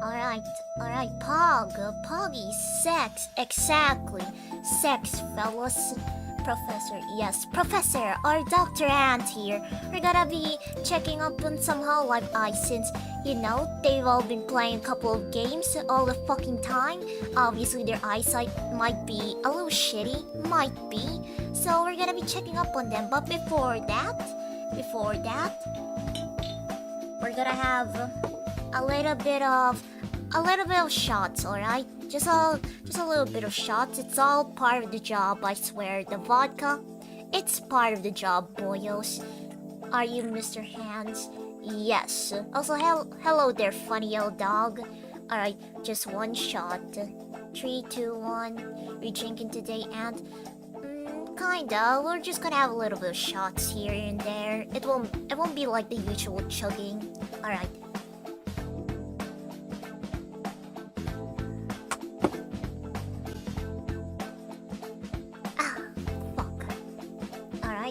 Alright, Poggy, sex, exactly. Sex, fellas. Professor, yes, Professor, our Dr. Ant here. We're gonna be checking up on some Hololive eyes since, they've all been playing a couple of games all the fucking time. Obviously, their eyesight might be a little shitty, might be. So we're gonna be checking up on them. But before that, we're gonna have a little bit of shots, alright? Just a little bit of shots. It's all part of the job, I swear. The vodka, it's part of the job, boyos. Are you Mr. Hands? Yes. Also, hello there, funny old dog. Alright, just one shot. 3, 2, 1. We're drinking today, and kinda. We're just gonna have a little bit of shots here and there. It won't be like the usual chugging. Alright.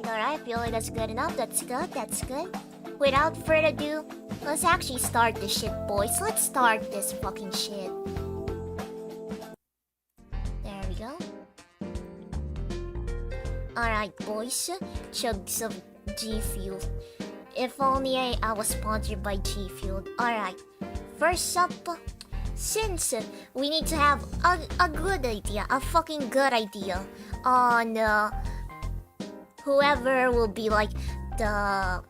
Alright, I feel like that's good enough. That's good. Without further ado, let's actually start this shit, boys. Let's start this fucking shit. There we go. Alright, boys. Chug some G Fuel. If only I was sponsored by G Fuel. Alright, first up, since we need to have a good idea, a fucking good idea on whoever will be like the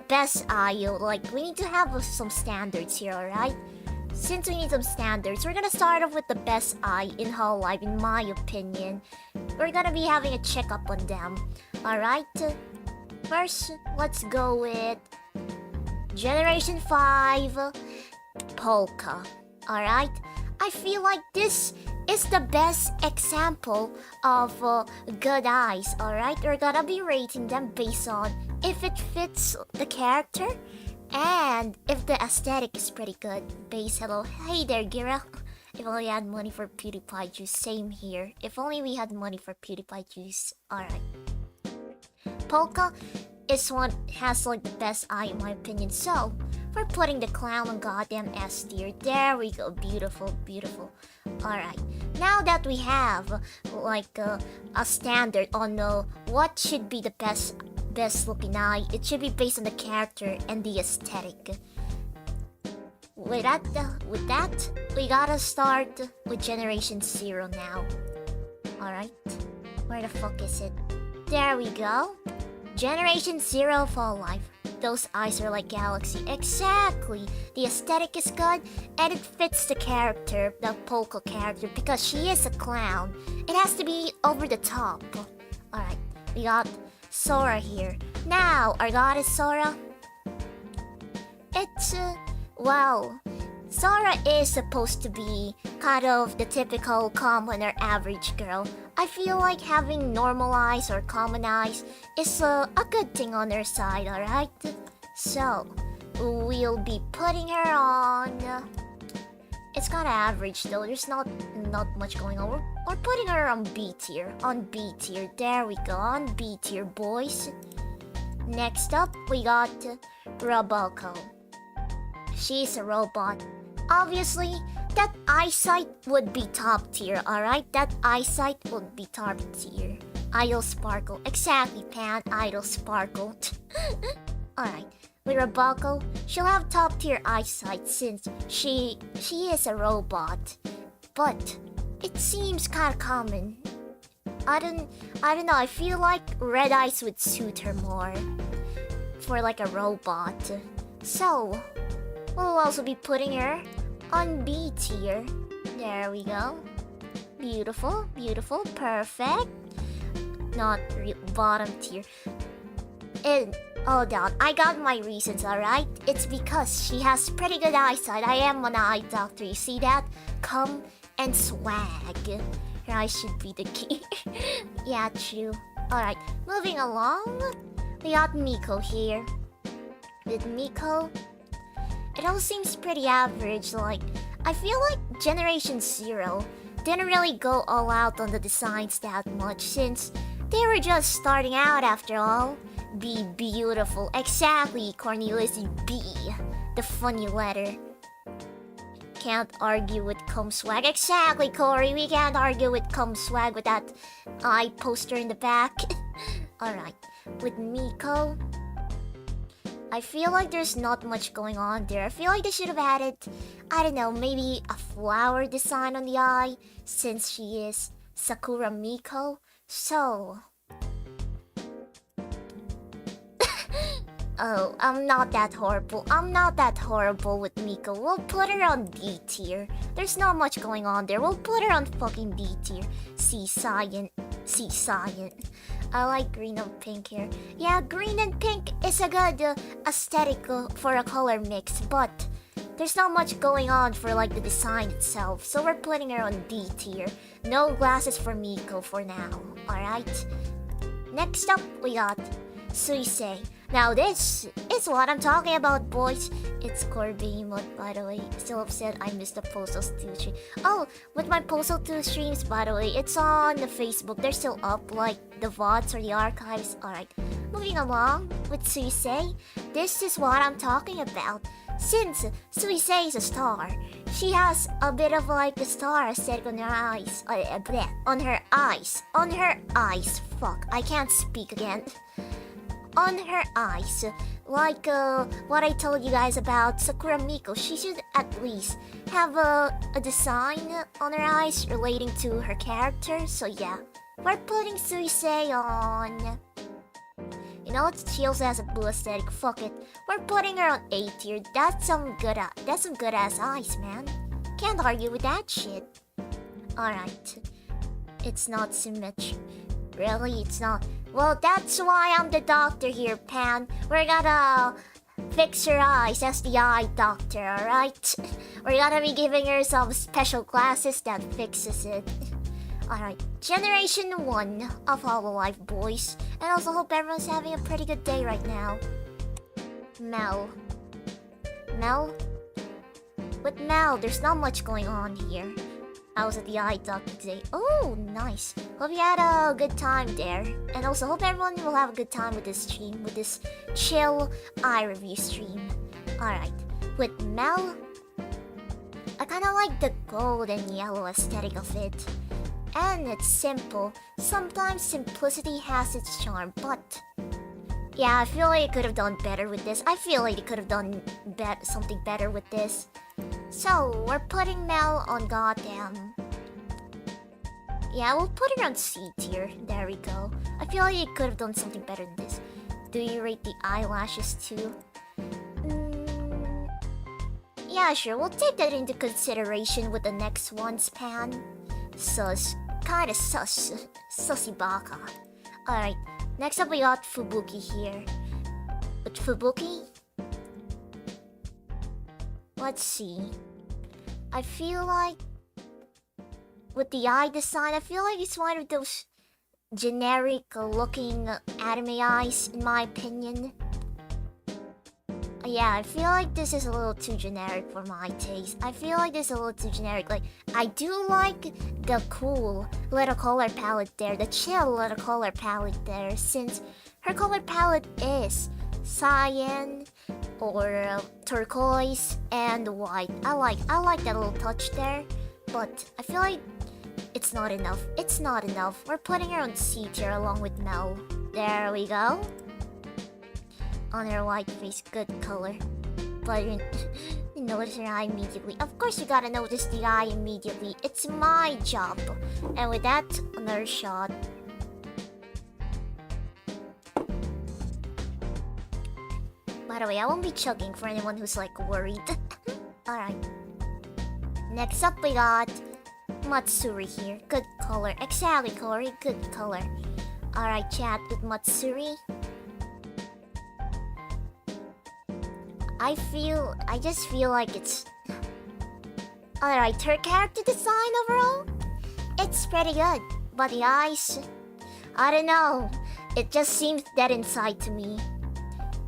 best IO, like we need to have some standards here, alright? Since we need some standards, we're gonna start off with the best eye in Hololive, in my opinion. We're gonna be having a checkup on them, alright? First, let's go with Generation 5 Polka, alright? I feel like this is the best example of good eyes, alright? We're gonna be rating them based on if it fits the character and if the aesthetic is pretty good. Base, hello. Hey there, Gira. If only I had money for PewDiePie juice. Same here. If only we had money for PewDiePie juice. Alright. Polka is one has like the best eye in my opinion. So, we're putting the clown on goddamn S tier. There we go. Beautiful. Alright. Now that we have like a standard on what should be the best looking eye, it should be based on the character and the aesthetic. With that, we gotta start with Generation 0 now. Alright. Where the fuck is it? There we go. Generation 0 Hololive. Those eyes are like galaxy. Exactly. The aesthetic is good and it fits the character, the Polka character, because she is a clown. It has to be over the top. Alright, we got Sora here. Now, our goddess Sora. It's, Sora is supposed to be kind of the typical common or average girl. I feel like having normal eyes or common eyes is a good thing on her side, alright? So, we'll be putting her on... It's kinda average though, there's not much going on. We're putting her on B tier. There we go, on B tier, boys. Next up, we got Roboko. She's a robot. Obviously, that eyesight would be top tier, alright? That eyesight would be top tier. Idol Sparkle. Exactly, Pan. Idol Sparkle. Alright. With Roboko, she'll have top tier eyesight since she is a robot. But it seems kinda common. I don't know, I feel like red eyes would suit her more for like a robot. So, we'll also be putting her on B tier. There we go. Beautiful, perfect. Not bottom tier. And hold on, I got my reasons, alright? It's because she has pretty good eyesight. I am an eye doctor, you see that? Come and swag. Her eyes should be the key. Yeah, true. Alright, moving along. We got Miko here. With Miko, it all seems pretty average. Like, I feel like Generation 0 didn't really go all out on the designs that much since they were just starting out after all. Be beautiful. Exactly, Cornelius B. The funny letter. Can't argue with cum swag. Exactly, Corey. We can't argue with cum swag with that eye poster in the back. Alright. With Miko, I feel like there's not much going on there. I feel like they should have added, I don't know, maybe a flower design on the eye, since she is Sakura Miko. So... Oh, I'm not that horrible. I'm not that horrible with Miko. We'll put her on B tier. There's not much going on there. We'll put her on fucking B tier. See Cyan. See Cyan. I like green and pink here. Yeah, green and pink is a good aesthetic for a color mix, but there's not much going on for like the design itself. So we're putting her on D tier. No glasses for Miko for now. Alright? Next up, we got Suisei. Now this is what I'm talking about, boys. It's Core Behemoth, by the way. Still upset I missed the Postal 2 stream. Oh, with my Postal 2 streams, by the way, it's on the Facebook. They're still up, like the VODs or the archives. Alright, moving along with Suisei. This is what I'm talking about. Since Suisei is a star, she has a bit of like the star aesthetic on her eyes. On her eyes. On her eyes. Fuck, I can't speak again. On her eyes, like what I told you guys about Sakura Miko, she should at least have a design on her eyes relating to her character. So yeah, we're putting Suisei on. You know what? She also has a blue aesthetic. Fuck it, we're putting her on A tier. That's some good ass eyes, man. Can't argue with that shit. All right, it's not symmetric. Really, it's not. Well, that's why I'm the doctor here, Pan. We're gonna fix her eyes as the eye doctor, alright? We're gonna be giving her some special glasses that fixes it. Alright, Generation 1 of Hololive, boys. And also hope everyone's having a pretty good day right now. Mel. With Mel, there's not much going on here. I was at the eye doctor today. Oh, nice. Hope you had a good time there. And also hope everyone will have a good time with this stream, with this chill eye review stream. Alright, with Mel, I kinda like the gold and yellow aesthetic of it. And it's simple. Sometimes simplicity has its charm, but... yeah, I feel like it could have done better with this. I feel like it could have done something better with this. So, we're putting Mel on goddamn... yeah, we'll put her on C tier. There we go. I feel like it could have done something better than this. Do you rate the eyelashes too? Yeah, sure. We'll take that into consideration with the next one's Pan. Sus. Kinda sus. Sussy baka. Alright, next up we got Fubuki here. With Fubuki... let's see. I feel like... with the eye design, I feel like it's one of those generic looking anime eyes, in my opinion. Yeah, I feel like this is a little too generic for my taste. I feel like this is a little too generic. Like, I do like the cool little color palette there, the chill little color palette there, since her color palette is cyan or turquoise and white. I like that little touch there, but I feel like it's not enough. It's not enough. We're putting her on C tier along with Mel. There we go. On her white face, good color. But you notice her eye immediately. Of course you gotta notice the eye immediately. It's my job. And with that, another shot. By the way, I won't be chugging for anyone who's like worried. Alright. Next up we got Matsuri here. Good color. Exactly, Corey. Good color. Alright, chat with Matsuri. I just feel like it's... alright, her character design overall? It's pretty good. But the eyes... I don't know. It just seems dead inside to me.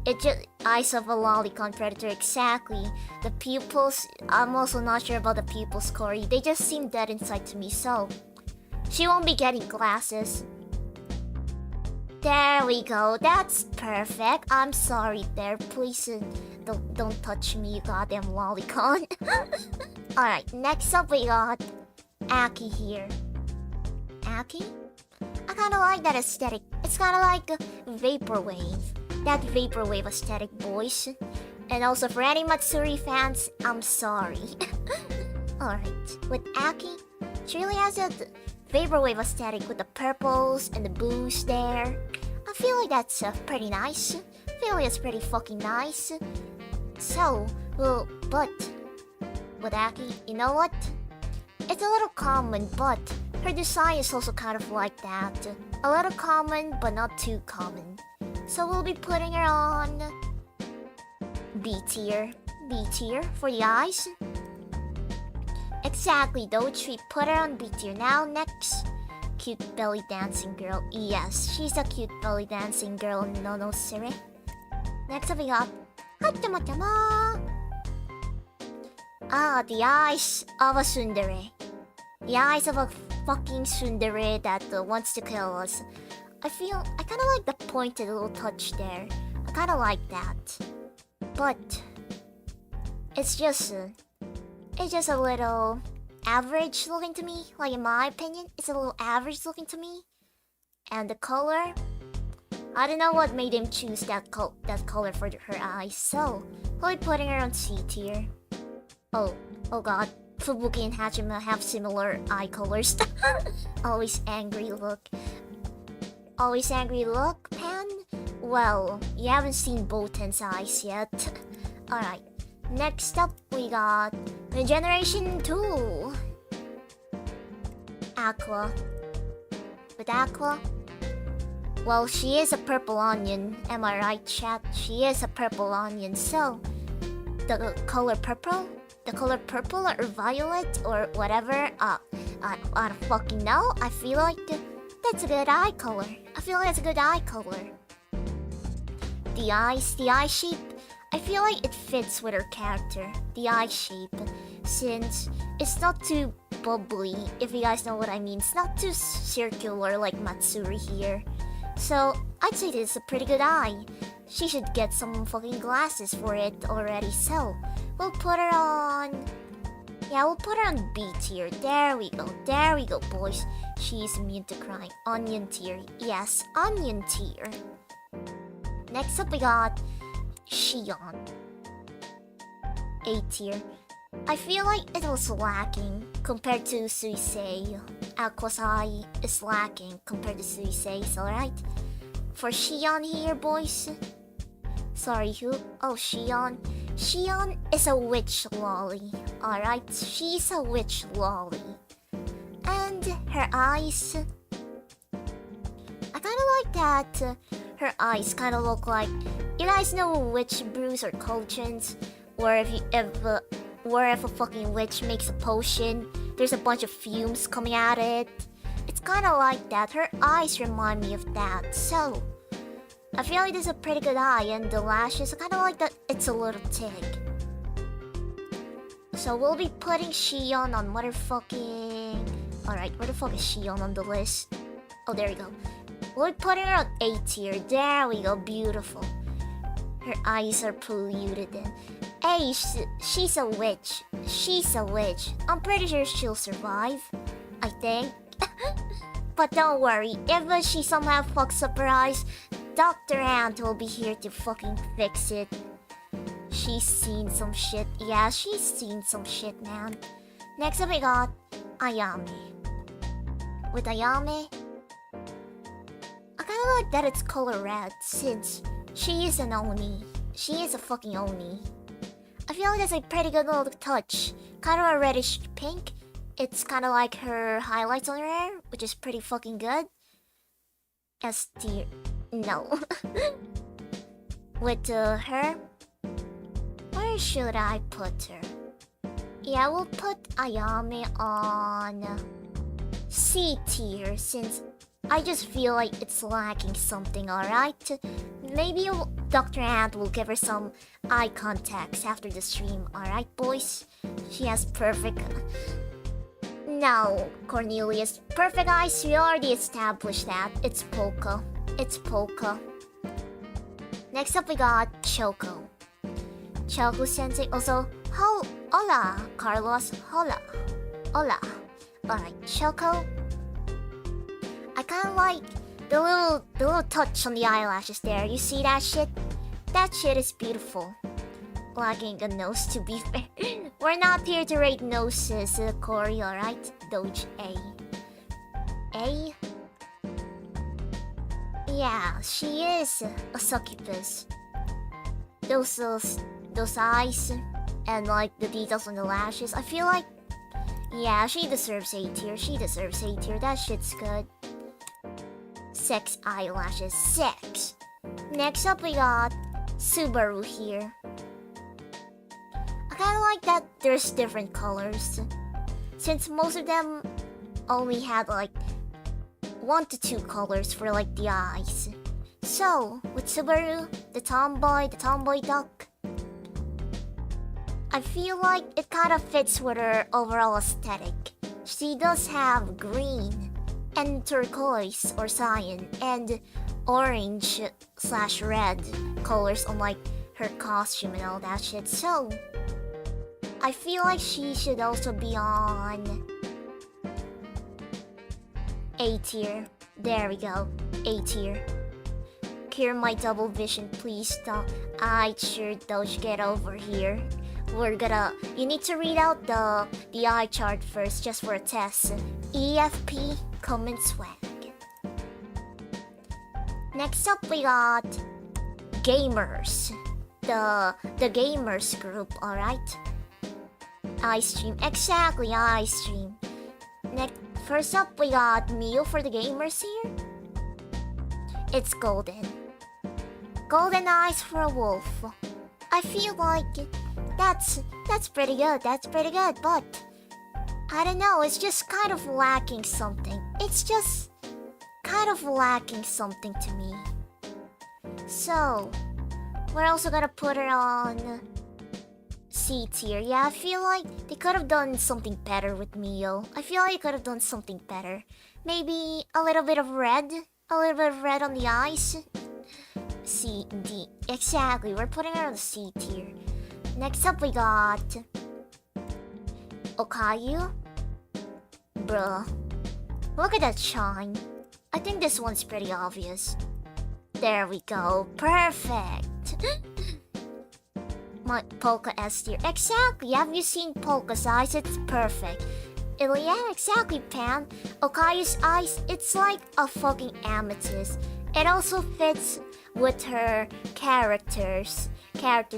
It just... eyes of a lolicon predator, exactly. The pupils... I'm also not sure about the pupils, Corey. They just seem dead inside to me, so... she won't be getting glasses. There we go. That's perfect. I'm sorry there. Please Don't touch me, you goddamn lolicon. Alright, next up we got Aki here. Aki? I kinda like that aesthetic. It's kinda like a vaporwave. That vaporwave aesthetic, boys. And also for any Matsuri fans, I'm sorry. Alright, with Aki, she really has a vaporwave aesthetic with the purples and the blues there. I feel like that's pretty nice. I feel like it's pretty fucking nice. So, well, but with Aki, you know what? It's a little common, but her design is also kind of like that. A little common, but not too common. So we'll be putting her on B tier. B tier for the eyes. Exactly, Doge. We put her on B tier. Now next, cute belly dancing girl. Yes, she's a cute belly dancing girl. No sire. Next up we got Hatama. Ah, the eyes of a tsundere. The eyes of a fucking tsundere that wants to kill us. I kinda like the pointed little touch there. I kinda like that. But it's just a little average looking to me. Like in my opinion, it's a little average looking to me. And the color, I don't know what made him choose that color for her eyes. So we'll be putting her on C tier. Oh god. Fubuki and Hachima have similar eye colors. Always angry look. Always angry look, Pan? Well, you haven't seen Boten's eyes yet. Alright, next up we got the Generation 2. Aqua. With Aqua, well, she is a purple onion. Am I right, chat? She is a purple onion, so the color purple? The color purple or violet or whatever, I don't fucking know. I feel like that's a good eye color. The eye shape, I feel like it fits with her character. The eye shape, since it's not too bubbly, if you guys know what I mean. It's not too circular like Matsuri here. So I'd say this is a pretty good eye. She should get some fucking glasses for it already, so we'll put her on... Yeah, we'll put her on B tier. There we go, boys. She's immune to crying. Onion tier. Yes, onion tier. Next up we got Shion. A tier. I feel like it was lacking compared to Suisei. Aqua's eye is lacking compared to Suisei's, alright? For Shion here, boys. Sorry, who? Oh, Shion. Shion is a witch lolly, alright? She's a witch lolly. And her eyes... I kinda like that her eyes kinda look like... You guys know witch brews or cauldrons? Where if a fucking witch makes a potion, there's a bunch of fumes coming at it. It's kinda like that. Her eyes remind me of that, so... I feel like this is a pretty good eye, and the lashes, I kinda like that it's a little thick. So we'll be putting Shion on motherfucking... Alright, where the fuck is Shion on the list? Oh, there we go. We'll be putting her on A tier. There we go, beautiful. Her eyes are polluted and... Hey, she's a witch. She's a witch. I'm pretty sure she'll survive. I think. But don't worry, if she somehow fucks up her eyes, Dr. Ant will be here to fucking fix it. She's seen some shit. Yeah, she's seen some shit, man. Next up we got Ayame. With Ayame, I kinda like that it's color red, since she is an Oni. She is a fucking Oni. I feel like that's a pretty good little touch. Kind of a reddish pink. It's kind of like her highlights on her hair, which is pretty fucking good. S tier. No. With her, where should I put her? Yeah, we'll put Ayame on C tier, since I just feel like it's lacking something, alright? Maybe Dr. Ant will give her some eye contacts after the stream, alright, boys? She has perfect... No, Cornelius. Perfect eyes, we already established that. It's Polka. It's Polka. Next up we got Choco. Choco Sensei also. Hola, Carlos. Hola. Alright, Choco. I kinda like the little touch on the eyelashes there. You see that shit? That shit is beautiful. Lacking a nose, to be fair. We're not here to rate noses, Corey, alright? Doge A. A? Yeah, she is a succubus. Those eyes and like the details on the lashes, I feel like, yeah, she deserves A tier. That shit's good. Sex eyelashes, sex. Next up we got Subaru here. I kinda like that there's different colors, since most of them only had like 1 to 2 colors for like the eyes. So with Subaru, the tomboy duck, I feel like it kind of fits with her overall aesthetic. She does have green and turquoise or cyan and orange/red colors on like her costume and all that shit. So I feel like she should also be on A tier. There we go, A tier. Clear my double vision, please stop. I sure Doge, get over here. You need to read out the eye chart first, just for a test. EFP, common swag. Next up we got gamers. The gamers group, alright? iStream, exactly, iStream. First up we got Mio for the gamers here. It's golden. Golden eyes for a wolf. I feel like that's pretty good, but I don't know, it's just kind of lacking something. It's just kind of lacking something to me. So, we're also gonna put her on C tier. Yeah, I feel like they could have done something better with Mio. I feel like they could have done something better. Maybe a little bit of red on the eyes. C, D, exactly, we're putting her on the C tier. Next up we got Okayu. Bruh, look at that shine. I think this one's pretty obvious. There we go, perfect. My Polka S tier, exactly. Have you seen Polka's eyes? It's perfect. Yeah, exactly, Pam. Okayu's eyes, it's like a fucking amethyst. It also fits with her character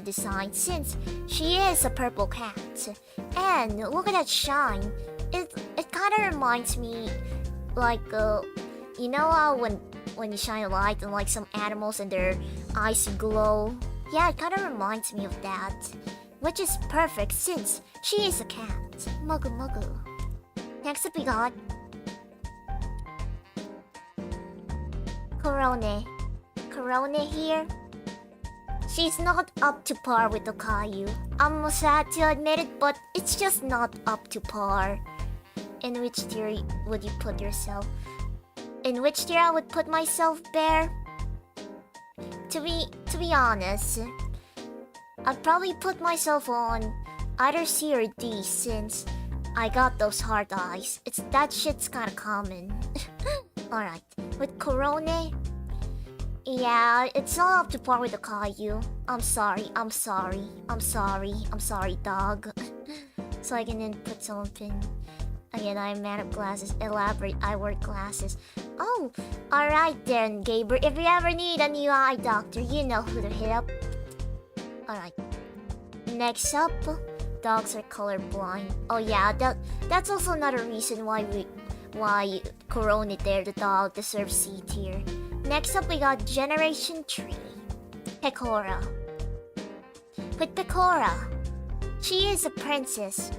design, since she is a purple cat. And look at that shine. It kind of reminds me, like, you know how when you shine a light on like some animals and their eyes glow? Yeah, it kind of reminds me of that, which is perfect since she is a cat. Muggle muggle. Next up we got Corone here. She's not up to par with Okayu. I'm sad to admit it, but it's just not up to par. In which tier would you put yourself? In which tier I would put myself, Bear? To be honest, I'd probably put myself on either C or D, since I got those hard eyes. That shit's kinda common. Alright, with Corone, yeah, it's not up to par with the Caillou. I'm sorry, dog. So I can input something. Again, I'm a man of glasses. Elaborate, I wear glasses. Oh, alright then, Gaber. If you ever need a new eye doctor, you know who to hit up. Alright. Next up, dogs are colorblind. Oh yeah, that's also another reason why Corona there, the dog, deserves C tier. Next up, we got Generation 3. Pecora. With Pecora, she is a princess.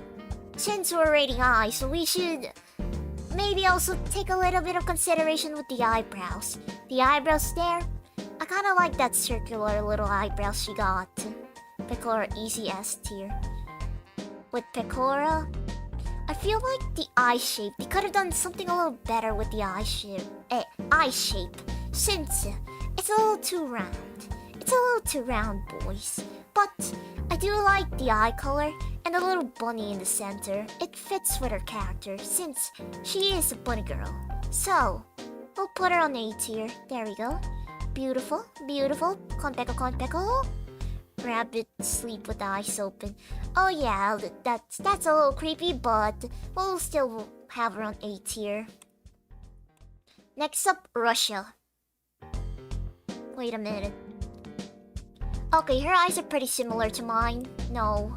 Since we're rating eyes, so we should maybe also take a little bit of consideration with the eyebrows. The eyebrows there, I kinda like that circular little eyebrows she got. Pecora, easy S tier. With Pecora, I feel like the eye shape, they could have done something a little better with the eye shape. Since it's a little too round. It's a little too round, boys. But I do like the eye color and the little bunny in the center. It fits with her character since she is a bunny girl. So, we'll put her on A tier. There we go. Beautiful, beautiful. Konpeko, konpeko. Rabbit sleep with the eyes open. Oh yeah, that's a little creepy, but we'll still have her on A tier. Next up, Russia. Wait a minute. Okay, her eyes are pretty similar to mine. No.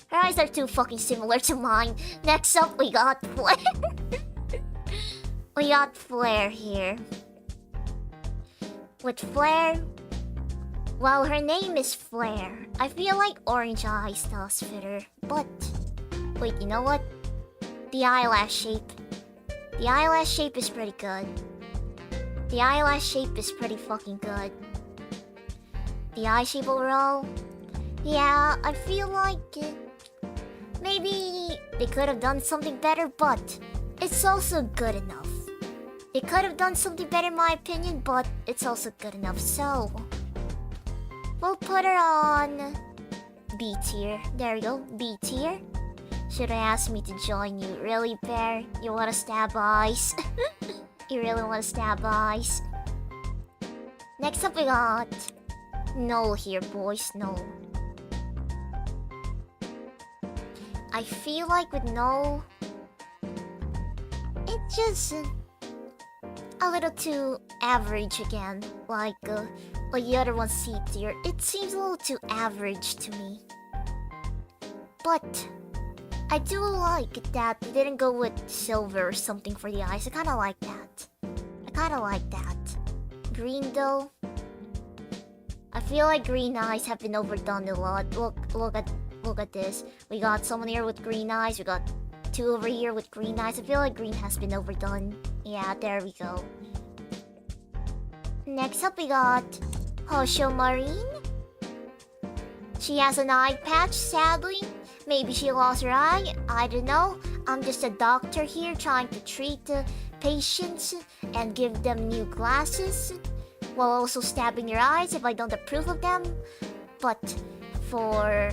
Her eyes are too fucking similar to mine. Next up, we got Flare. We got Flare here. With Flare, well, her name is Flare. I feel like orange eyes does fit her. But, wait, you know what? The eyelash shape. The eyelash shape is pretty good. The eyelash shape is pretty fucking good. The eye shape overall, yeah, I feel like maybe they could have done something better, but it's also good enough. They could have done something better in my opinion, but it's also good enough. So, we'll put her on B tier. There we go, B tier. Should have asked me to join you. Really, Bear? You wanna stab eyes? You really wanna stab eyes? Next up we got Null here, boys. Null. I feel like with Null, it's just a little too average again. Like the other one C tier. It seems a little too average to me. But I do like that they didn't go with silver or something for the eyes. I kinda like that. I kinda like that. Green though, I feel like green eyes have been overdone a lot. Look at this. We got someone here with green eyes. We got two over here with green eyes. I feel like green has been overdone. Yeah, there we go. Next up we got Hosho Marine. She has an eye patch, sadly. Maybe she lost her eye. I don't know. I'm just a doctor here trying to treat the patients and give them new glasses, while also stabbing their eyes if I don't approve of them. But for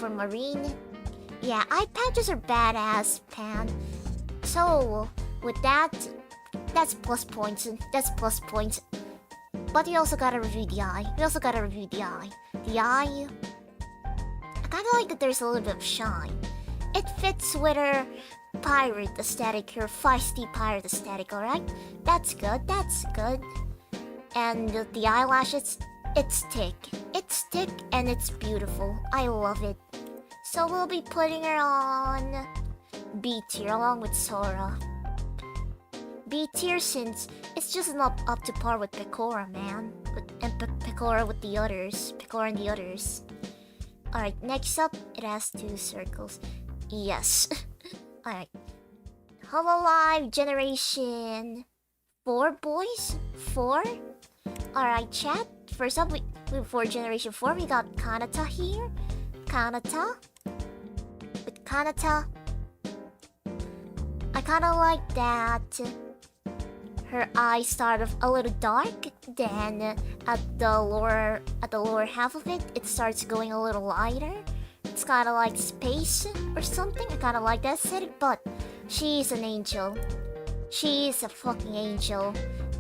Marine, yeah, eye patches are badass, Pan. So with that, that's plus points. That's plus points. But you also gotta review the eye. The eye, I kinda like that there's a little bit of shine. It fits with her pirate aesthetic, her feisty pirate aesthetic, alright? That's good, that's good. And the eyelashes, it's thick. It's thick and it's beautiful. I love it. So we'll be putting her on B tier along with Sora. B tier since it's just not up to par with Pecora, man. And Pecora with the others. Pecora and the others. Alright, next up, it has 2 circles. Yes. Alright. Hololive Generation 4, boys? 4? Alright, chat. First up, for Generation 4, we got Kanata here. Kanata. With Kanata, I kinda like that her eyes start off a little dark, then at the lower half of it, it starts going a little lighter. It's kinda like space or something. I kinda like that aesthetic, but she's an angel. She is a fucking angel.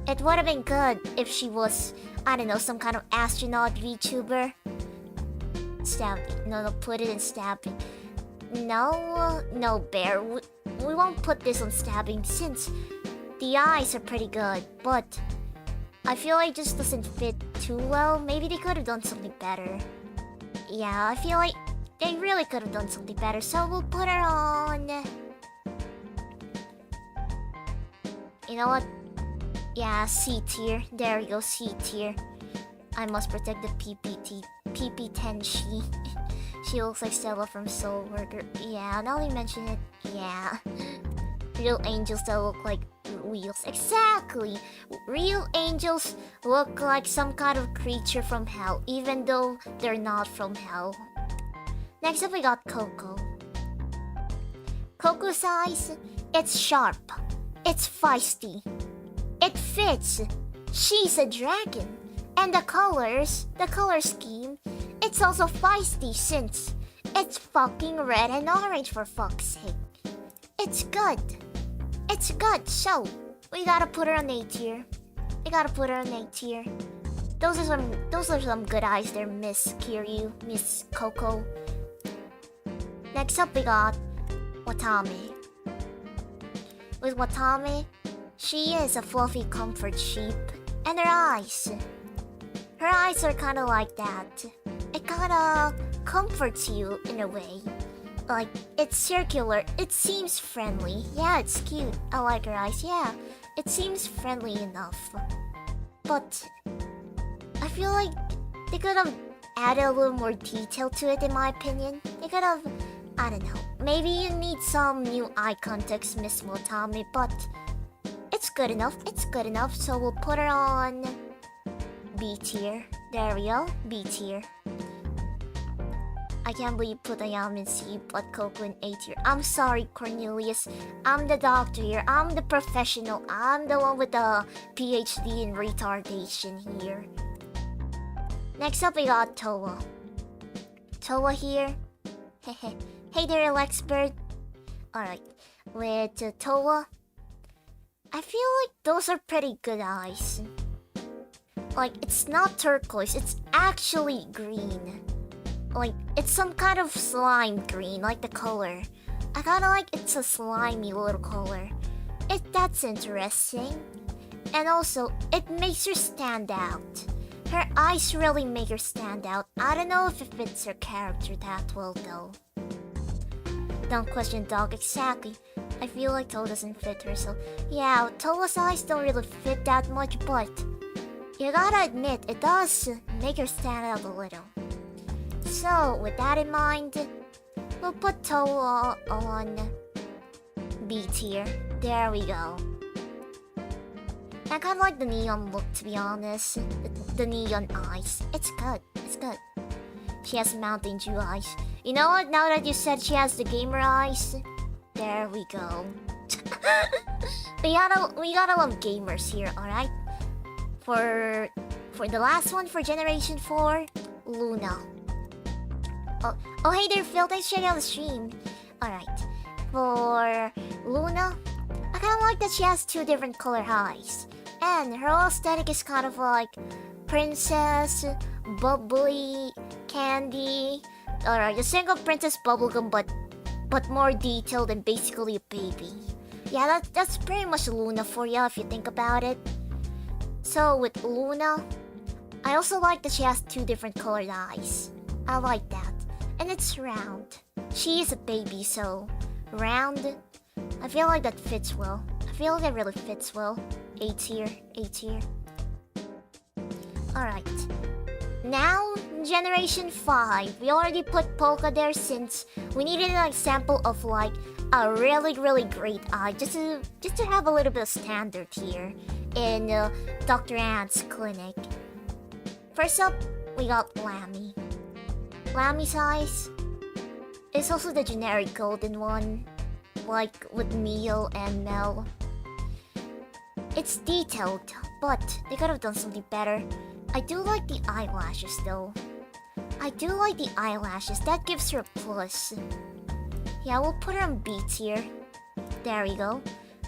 It would have been good if she was, I don't know, some kind of astronaut VTuber. Stabbing. No, put it in stabbing. No, Bear. We won't put this on stabbing since the eyes are pretty good, but I feel like it just doesn't fit too well. Maybe they could have done something better. Yeah, I feel like they really could have done something better, so we'll put her on... You know what? Yeah, C tier. There we go, C tier. I must protect the PP10 she. She looks like Stella from Soul Worker. Yeah, now they mention it, yeah. Real angels that look like wheels. Exactly! Real angels look like some kind of creature from hell, even though they're not from hell. Next up we got Coco. Coco's eyes, it's sharp. It's feisty. It fits. She's a dragon. And the color scheme, It's also feisty since it's fucking red and orange for fuck's sake. It's good. It's good, so we gotta put her on A tier. We gotta put her on A tier. Those are some good eyes there, Miss Kiryu, Miss Coco. Next up we got Watame. With Watame, she is a fluffy comfort sheep. And her eyes are kinda like that. It kinda comforts you in a way. Like, it's circular, it seems friendly. Yeah, it's cute. I like her eyes, yeah. It seems friendly enough. But I feel like they could have added a little more detail to it, in my opinion. They could have, I don't know. Maybe you need some new eye context, Miss Watame, but it's good enough. It's good enough, so we'll put her on B tier. There we go, B tier. I can't believe you put Ayam in C, but Coco in A tier. I'm sorry, Cornelius. I'm the doctor here. I'm the professional. I'm the one with the PhD in retardation here. Next up, we got Towa. Towa here. Hey there, Lexbird. Alright, with Towa, I feel like those are pretty good eyes. Like, it's not turquoise, it's actually green. Like, it's some kind of slime green, like the color. I kinda like it's a slimy little color. That's interesting. And also, it makes her stand out. Her eyes really make her stand out. I don't know if it fits her character that well though. Don't question dog, exactly. I feel like Towa doesn't fit her, so yeah, Towa's eyes don't really fit that much, but you gotta admit, it does make her stand out a little. So, with that in mind, we'll put Towa on B tier. There we go. I kinda like the neon look, to be honest. The neon eyes. It's good. It's good. She has Mountain Dew eyes. You know what? Now that you said she has the gamer eyes, there we go. we gotta love gamers here, alright? For the last one, for Generation 4, Luna. Oh hey there, Phil. Thanks for checking out the stream. Alright. For Luna, I kinda like that she has two different color eyes. And her whole aesthetic is kind of like princess, bubbly, candy. Alright, the single princess bubblegum, but more detailed and basically a baby. Yeah, that's pretty much Luna for ya if you think about it. So with Luna, I also like that she has two different colored eyes. I like that. And it's round. She is a baby, so round. I feel like that fits well. I feel like it really fits well. A tier, A tier. Alright. Now, Generation 5. We already put Polka there since we needed an example of like a really, really great eye. Just to have a little bit of standard here in Dr. Ant's clinic. First up, we got Lammy. Lammy's eyes is also the generic golden one, like with Mio and Mel. It's detailed, but they could have done something better. I do like the eyelashes though. I do like the eyelashes, that gives her a plus. Yeah, we'll put her on B tier. There we go.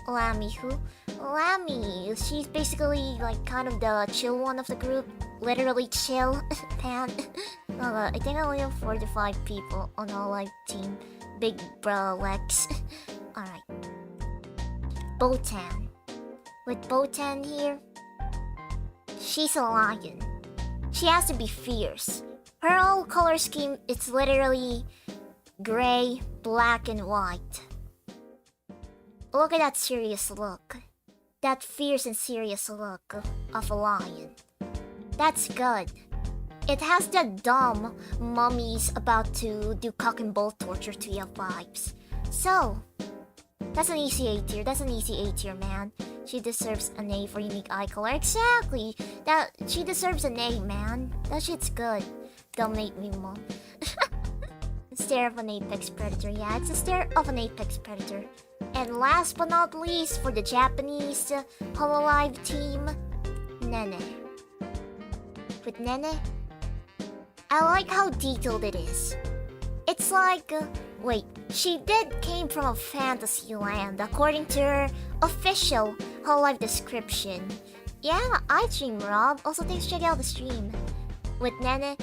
Lammy who? Lammy, she's basically like kind of the chill one of the group. Literally chill. Pan. I think I only have 4 to 5 people on Hololive team. Big bro Lex. Alright. Botan. With Botan here, she's a lion. She has to be fierce. Her whole color scheme is literally gray, black, and white. Look at that serious look. That fierce and serious look of a lion. That's good. It has that dumb mummies about to do cock and bull torture to you vibes. So, that's an easy A tier. That's an easy A tier, man. She deserves an A for unique eye color. Exactly. She deserves an A, man. That shit's good. Don't make me more. Stare of an apex predator. Yeah, it's a stare of an apex predator. And last but not least, for the Japanese Hololive team, Nene. With Nene, I like how detailed it is. It's like, wait, she did came from a fantasy land according to her official Hololive description. Yeah, I stream, Rob. Also, thanks for checking out the stream. With Nene,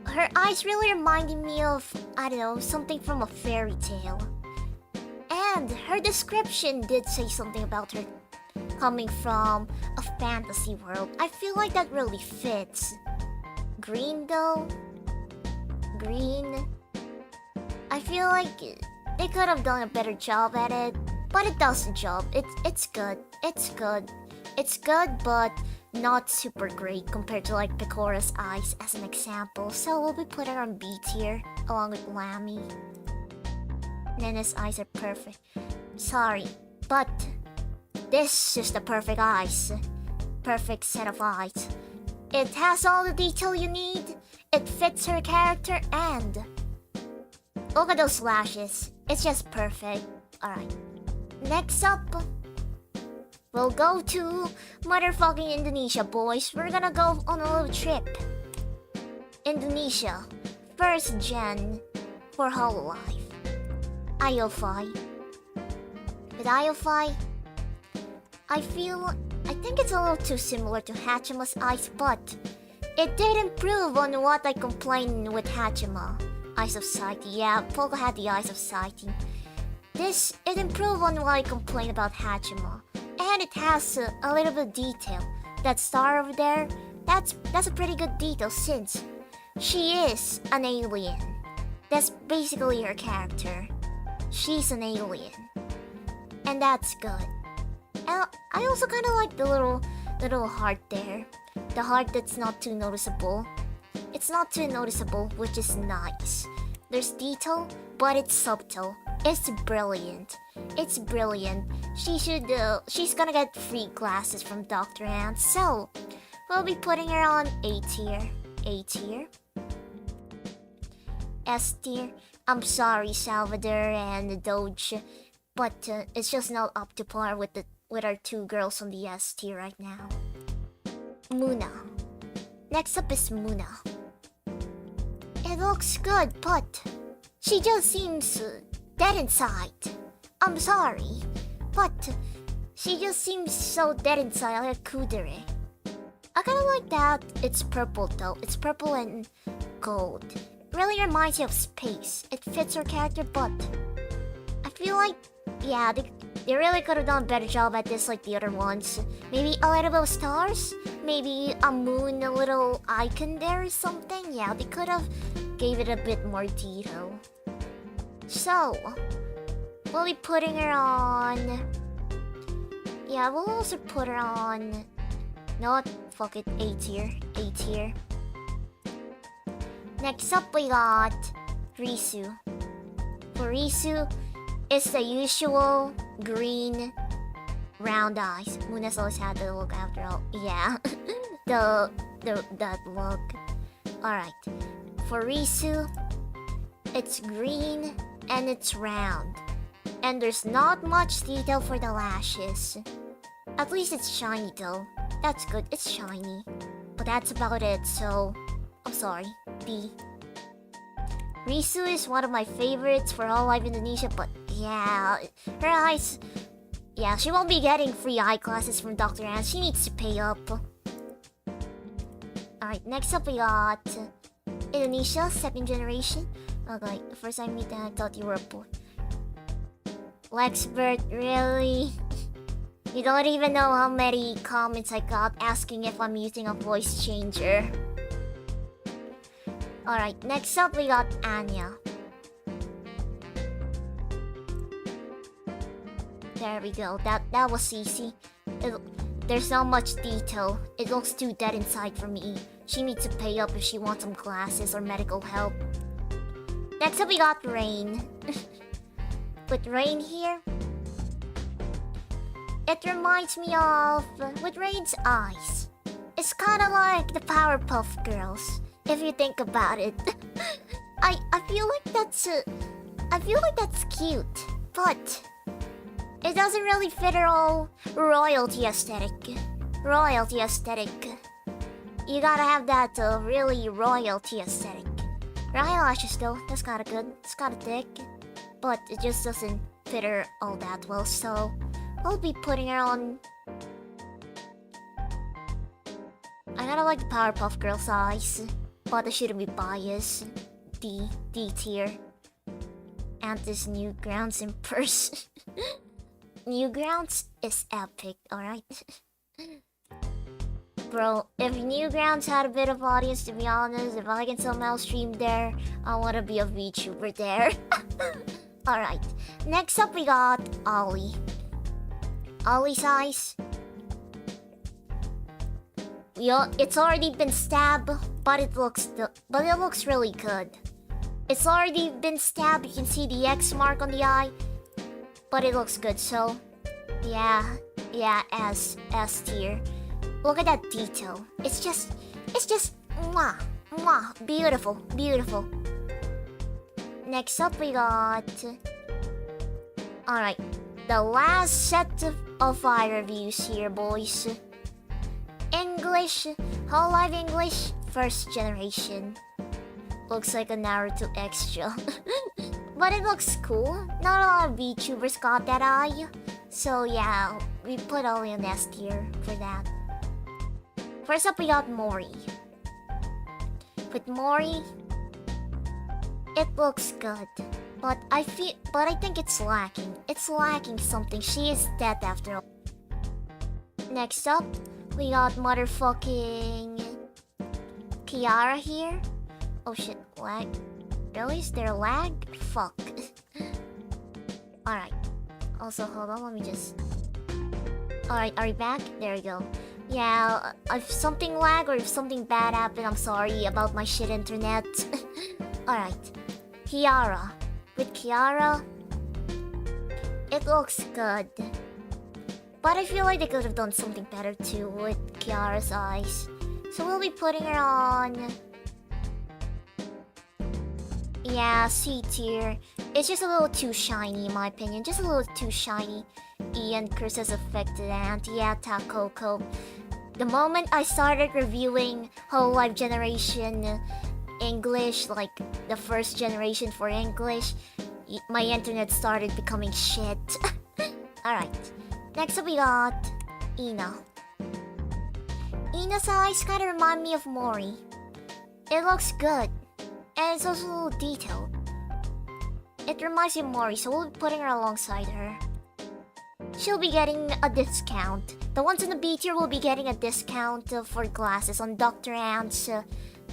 her eyes really reminded me of, I don't know, something from a fairy tale. And her description did say something about her coming from a fantasy world. I feel like that really fits. Green though? Green? I feel like they could have done a better job at it, but it does the job. It's good. It's good. It's good, but not super great compared to like Pecora's eyes as an example. So we'll be putting her on B tier along with Lammy. Nene's eyes are perfect. Sorry, but this is the perfect eyes. Perfect set of eyes. It has all the detail you need. It fits her character and look at those lashes. It's just perfect. Alright. Next up, we'll go to motherfucking Indonesia, boys. We're gonna go on a little trip. Indonesia. First gen for Hololive. IO5. With IO5, I think it's a little too similar to Hachima's eyes, but it did improve on what I complained with Hachima. Eyes of sighting. Yeah, Polka had the eyes of sighting. It improved on what I complained about Hachima. And it has a little bit of detail. That star over there, that's a pretty good detail since she is an alien. That's basically her character. She's an alien. And that's good. And I also kind of like the little heart there. The heart that's not too noticeable. It's not too noticeable, which is nice. There's detail, but it's subtle. It's brilliant. It's brilliant. She's gonna get free glasses from Dr. Ant, so we'll be putting her on A tier. A tier. S tier. I'm sorry, Salvador and Doge, but it's just not up to par with our two girls on the S tier right now. Muna. Next up is Muna. It looks good, but she just seems dead inside. I'm sorry, but she just seems so dead inside like a kudere. I kinda like that it's purple though. It's purple and gold. It really reminds you of space. It fits her character, but I feel like, yeah, they really could have done a better job at this like the other ones. Maybe a little bit of stars? Maybe a moon, a little icon there or something? Yeah, they could have gave it a bit more detail. So, we'll be putting her on... Yeah, we'll also put her on... Not fuck it, A tier. A tier. Next up we got Risu. For Risu, it's the usual green round eyes. Muna's always had the look after all. Yeah. that look. Alright. For Risu, it's green and it's round. And there's not much detail for the lashes. At least it's shiny though. That's good, it's shiny. But that's about it, so I'm sorry. B. Risu is one of my favorites for Hololive Indonesia, but yeah, her eyes... Yeah, she won't be getting free eye glasses from Dr. Ant. She needs to pay up. Alright, next up we got Indonesia, second generation. Okay, the first time I meet them, I thought you were a boy. Lexbert, really? You don't even know how many comments I got asking if I'm using a voice changer. Alright, next up we got Anya. There we go, that was easy. There's not much detail. It looks too dead inside for me. She needs to pay up if she wants some glasses or medical help. Next up we got Rain. With Rain here, it reminds me of... with Rain's eyes. It's kinda like the Powerpuff Girls, if you think about it. I feel like that's... I feel like that's cute, but... it doesn't really fit her whole royalty aesthetic. Royalty aesthetic. You gotta have that really royalty aesthetic. Her eyelashes though, that's kinda good. It's kinda thick, but it just doesn't fit her all that well, so we'll be putting her on. I kinda like the Powerpuff Girls eyes, but I shouldn't be biased. D tier. And this Newgrounds in person. Newgrounds is epic, alright? Bro, if Newgrounds had a bit of audience, to be honest, if I can somehow stream there, I wanna be a VTuber there. Alright, next up we got Ollie. Ollie's eyes. It's already been stabbed, but it looks really good. It's already been stabbed, you can see the X mark on the eye, but it looks good, so yeah, S tier. Look at that detail. It's just mwah, beautiful. Next up we got, alright, the last set of eye reviews here, boys. English, Hololive English, first generation. Looks like a Naruto extra. But it looks cool. Not a lot of VTubers got that eye. So yeah, we put Ollie on S tier for that. First up we got Mori. With Mori, it looks good. But I think it's lacking. It's lacking something. She is dead after all. Next up, we got motherfucking Kiara here. Oh shit, lag. Really? Is there lag? Fuck. Alright. Also, hold on, let me just... Alright, are we back? There we go. Yeah, if something lag or if something bad happened, I'm sorry about my shit internet. Alright. Kiara. With Kiara, it looks good. But I feel like they could have done something better too with Kiara's eyes. So we'll be putting her on... Yeah, C tier. It's just a little too shiny in my opinion. Just a little too shiny. Ian Chris has affected and yeah, Takoko. The moment I started reviewing Hololive Generation English, like the first generation for English, my internet started becoming shit. Alright. Next up we got Ina. Ina's eyes kinda remind me of Mori. It looks good. And it's also a little detailed. It reminds me of Mori, so we'll be putting her alongside her. She'll be getting a discount. The ones in the B tier will be getting a discount for glasses on Dr. Ant's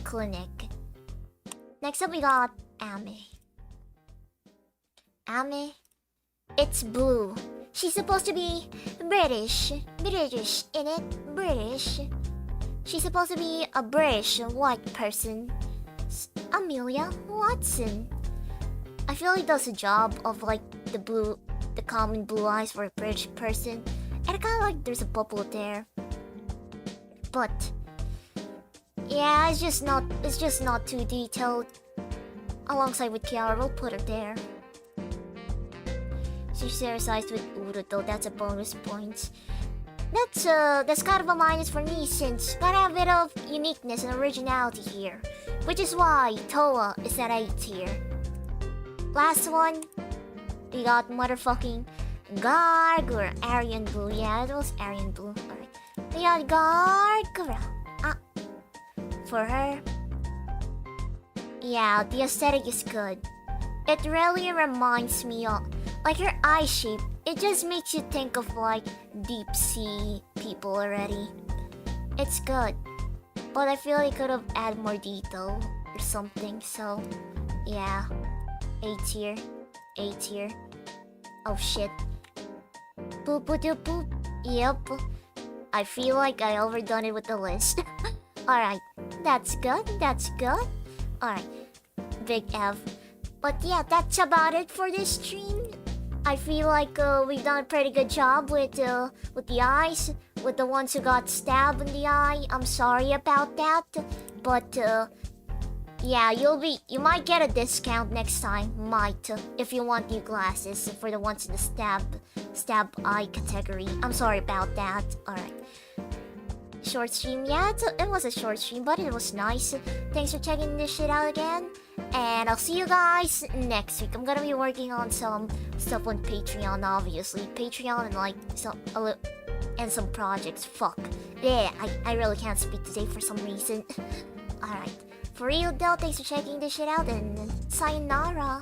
clinic. Next up we got Ame. Ame, it's blue. She's supposed to be British in it, British. She's supposed to be a British white person. Amelia Watson. I feel like does a job of like the common blue eyes for a British person, and I kind of like there's a bubble there. But yeah, it's just not too detailed. Alongside with Kiara, we'll put her there. She shares eyes with Uruto, that's a bonus point. That's kind of a minus for me since gotta have a bit of uniqueness and originality here. Which is why Toa is at A tier. Last one, we got motherfucking Gargura, Aryan Blue. Yeah, it was Aryan Blue. Alright. We got Gargura. For her. Yeah, the aesthetic is good. It really reminds me of, like her eye shape, it just makes you think of like deep sea people already. It's good. But I feel like it could have added more detail or something, so yeah. A tier. A tier. Oh shit. Boop boop doop boop. Yep. I feel like I overdone it with the list. Alright. That's good. That's good. Alright. Big F. But yeah, that's about it for this stream. I feel like we've done a pretty good job with the eyes, with the ones who got stabbed in the eye. I'm sorry about that, but yeah, you might get a discount next time, if you want new glasses for the ones in the stab eye category. I'm sorry about that. All right. short stream. Yeah, it was a short stream, but it was nice. Thanks for checking this shit out again. And I'll see you guys next week. I'm gonna be working on some stuff on Patreon, obviously. Patreon and like and some projects. Fuck. Yeah, I really can't speak today for some reason. Alright. For real though, thanks for checking this shit out and sayonara.